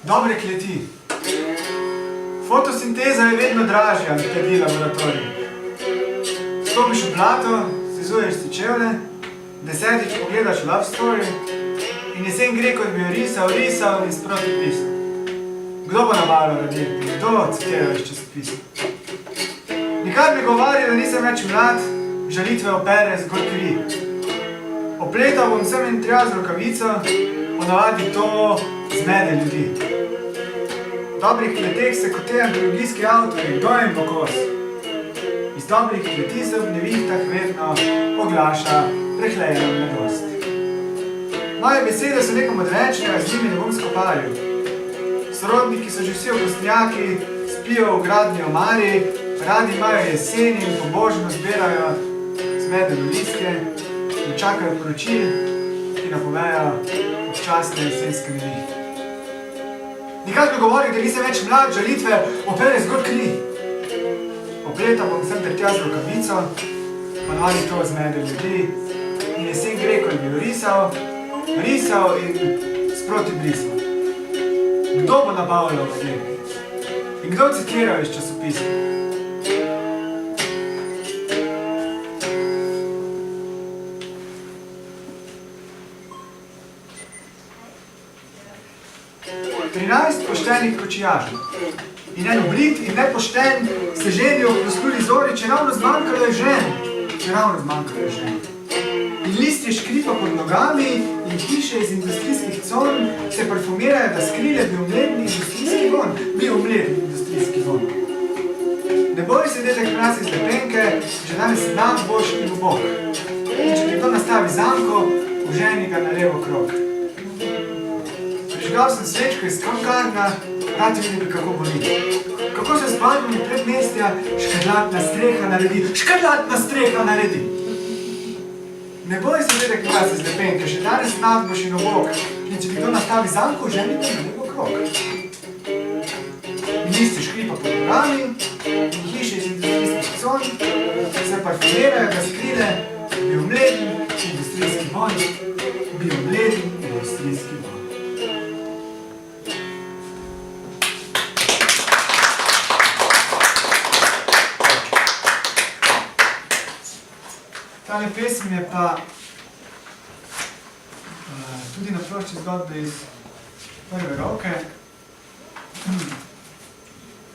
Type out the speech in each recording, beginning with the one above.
Dobre kleti. Fotosinteza je vedno dražja, trdi laboratorij. Stopiš v blato, sezuješ si čevlje, 10. pogledaš Love Story in jesen gre, kot bi jo risal in sproti pisal. Kdo bo nabavljal ljudi? Kdo citiral iz časopisa? Nikar mi govori, da nisem več mlad, žalitve opere zgolj kri. Opletal bom sem in tja z rokavico, ponavadi to zmede ljudi. V dobrih kleteh se kotejo antologijski avtorji, kdo jim bo kos? Iz dobrih kleti se v nevihtah vedno oglaša prehlejena mladost. Moje besede so nekom odrečne, a z njimi ne bom skopalil. Sorodniki so že vsi okostnjaki, spijo v gradni omari, radi imajo jeseni in pobožno zbirajo zmedene listke in čakajo poročil, ki napovejo občasne jesenske nevihte. Nikar mi govori, da nisem več mlad, žalitve opere zgolj kri. Opletal bom sem ter tja z rokavico, ponavadi to zmede ljudi in jesen gre, ko bi jo risal in sproti brisal. Kdo bo nabavljal ljudi? In kdo citiral iz časopisa? Poštenih kočijažev. In en obrit in nepošten se ženijo v prosluli zori, če ravno zmanjkalo je žen. In listje škripa pod nogami in hiše iz industrijskih con se parfumirajo, da skrile biomledni industrijski von. Ne boj se, dedek mraz iz lepenke, že danes dan boš in v bok. In če ti kdo nastavi zamko, uženi ga na levo krog. Prižgal sem svečko iz kankarna, rad vidim, kako boli. Kako se s palmami predmestja škrlatna streha naredi. Ne boj se, dedek mraz iz lepenke, že danes nad boš in v bok. In če ti kdo nastavi zamko, uženi ga na levo krog. In listje škripa pod nogami in hiše iz industrijskih con se parfumirajo, da skrile biomledni industrijski von. Tale pesem je pa tudi na plošči zgodbe iz prve roke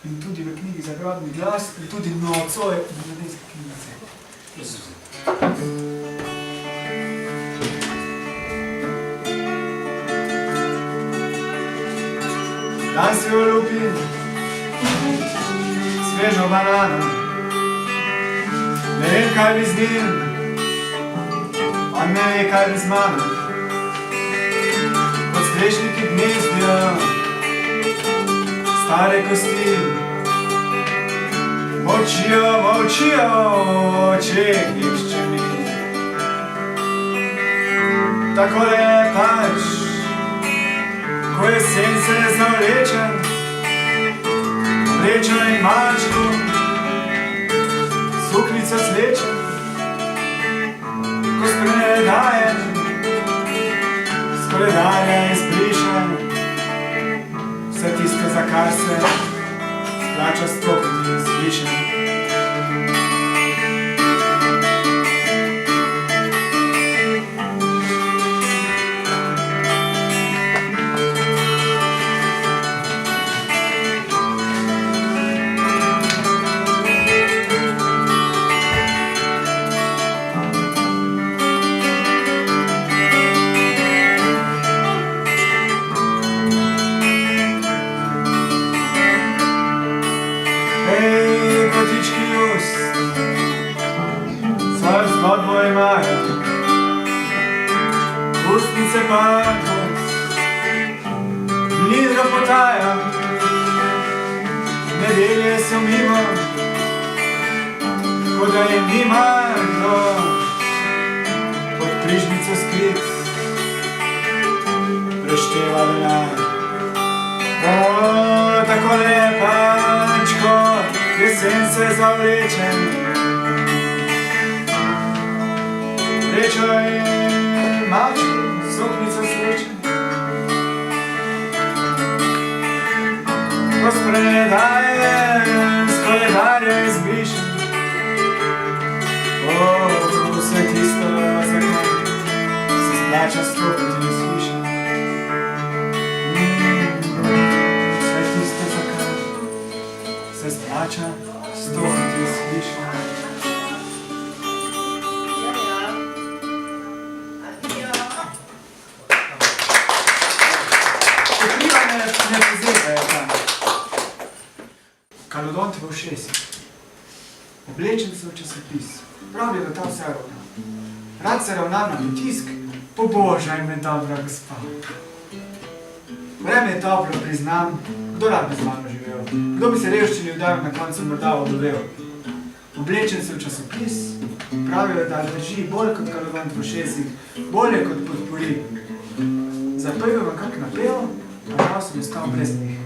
in tudi v knjigi Zagrobni glas in tudi nocoj v mladinski knjigici. Dan si olupim svežo banano, ne vem, kaj bi z njim, on ne ve, kaj bi z mano. Pod strešniki gnezdijo stare kosti, molčijo očeh iščeni. Takole je pač, ko jesen se zavleče, vrečo in mačko, suknico sleče. Ko spredaje izbriše vse tisto, za kar se splača stopiti in slišati. Zgodbo imajo, ustnice pa kot mlin ropotajo. Nedelje so mimo, kot da je nima kdo pod križnico skrit prešteva denar. Takole je pač, ko jesen se zavleče, vrečo in mačko, suknico sleče. splača stopiti ne slišim. Vse tisto, za kar se splača stopiti ne slišim. Pokrivanje ne pozebe je tam. Kalodon te v ušesi. Oblečen se v časopis. Pravijo, da ta vse ravna. Rad se ravnam na pritisk, pobožaj me, dobra gospa. Vreme je toplo, priznam, kdo rad bi z mano živel? Kdo bi se revščini vdal na koncu morda odovel? Oblečen se v časopis, pravijo, da drži bolj kot kalodon v ušesih, bolje kot podpori. Zapojil vam kak napev, a žal sem ostal brez njih.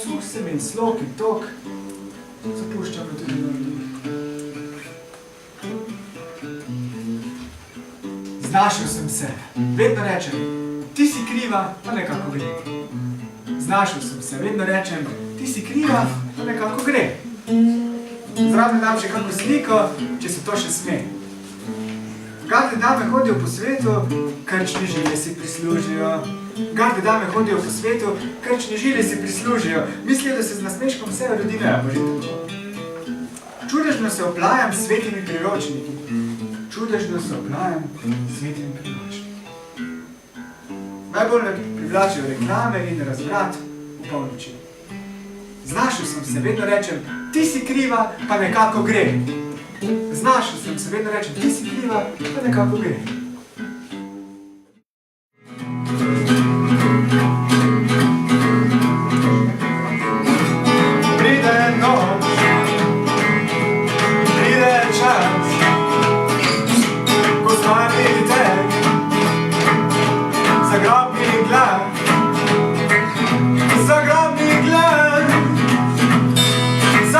Suh sem in slok in tok, zapuščam me tudi na njih. Znašel sem se, vedno rečem, ti si kriva, pa nekako gre. Znašel sem se, vedno rečem, ti si kriva, pa nekako gre. Zraven dam še kako sliko, če se to še sme. Garde dame hodijo po svetu, krčni žile si prislužijo. Garde dame hodijo po svetu, krčni žile si prislužijo. Mislijo, da se z nasmeškom vse rodinejo božitev. Čudežno se oplajam s svetimi priročniki. Čudežno se oplajam s svetimi priročniki. Najbolj me privlačijo reklame in razvrat v polnoči. Znašel sem se, vedno rečem, ti si kriva, pa nekako gre. Znašel sem se, vedno rečem, ti si kriva, pa nekako gre. Pride noč, pride čas, ko stvari tek, zagrobni glas, zagrobni glas,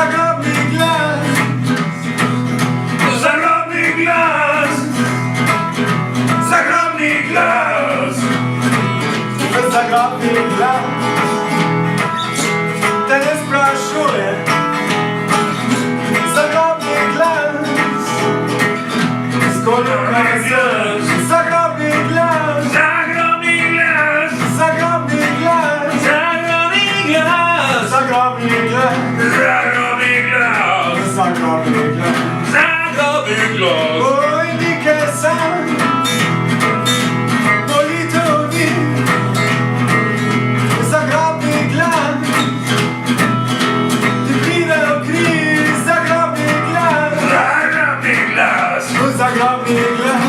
zagrobni glas. Zagrobni glas te ne sprašuje. Zagrobni glas skoliko razumeš. Zagrobni glas, zagrobni glas, zagrobni glas, zagrobni glas, zagrobni glas, zagrobni glas, zagrobni glas, zagrobni glas. Oj, nikaj sam zagrobni glas, zagrobni glas, zagrobni glas, zagrobni glas.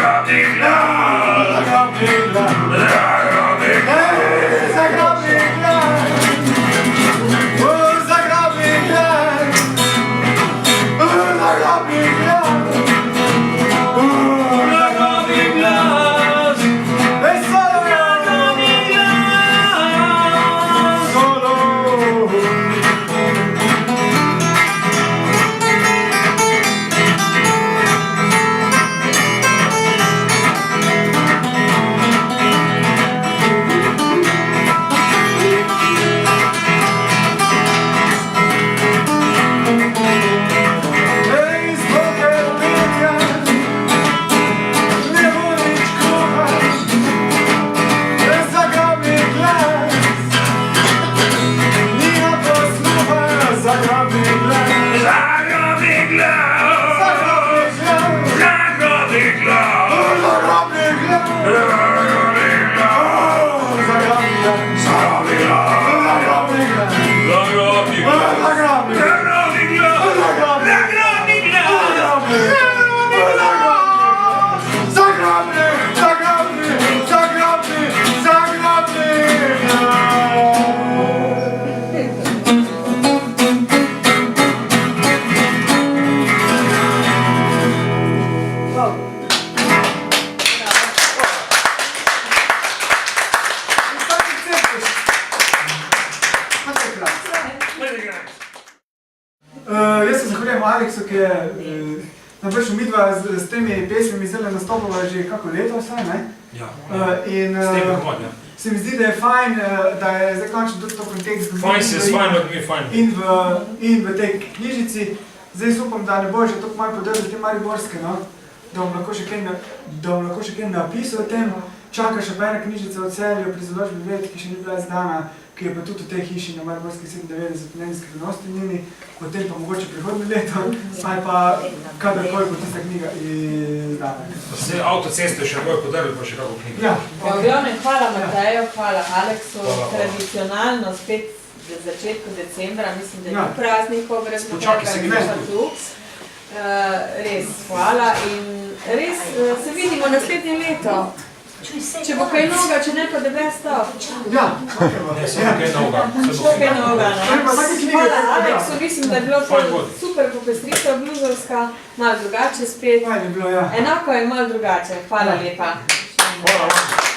Zagrobni glas, Jaz se zahvaljujem Aleksu, ki je nam prišel midva s temi pesmimi zdaj nastopala že kako leto vsaj, ne? Ja, In s tem prihod, ja. se mi zdi, da je fajn, da je zdaj končno tudi to kontekst Fajn si, s fajn, od mi je fajn. in v tej knjižici. Zdaj upam, da ne bo že toliko malo podržal te mariborske, no? Da bom lahko še kaj napisal o tem. Čaka še ena knjižica o Celju pri založbi Ved, ki še ni bila izdana, ki je pa tudi v tej hiši na Mariborski 97 Nedeljski prenosti njeni, potem pa mogoče prihodnje leto, ali pa kadarkoli bo tista knjiga izdana. Zdaj avtoceste še bojo podarili pa še kako knjigo. Ja. V glavnem, hvala Mateju, hvala Aleksu, tradicionalno spet v začetku decembra, mislim, da ni praznikov, brez nekaj res hvala in res se vidimo naslednje leto. Če bo kaj noga, če ne pa debes stop. Ja, ne, samo kaj noga. Kaj noga, no. Hvala Aleksu, mislim, da je bilo super popestritev bluzovska, malo drugače spet. Fajn je bilo, ja. Enako je malo drugače, hvala lepa. Hvala vam.